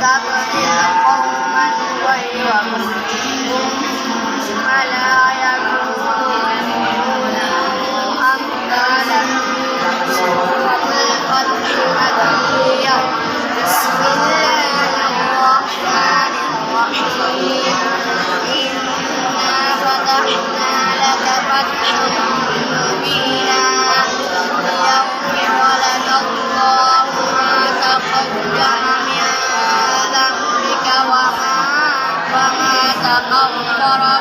تستبدل قوما غيرهم ثم لا يكونوا أمثالكم سورة الفتح مكية. بسم الله الرحمن الرحيم. إنا فتحنا لك فتحا مبينا ليغفر لك الله ما تقدم من ذنبك وما تأخر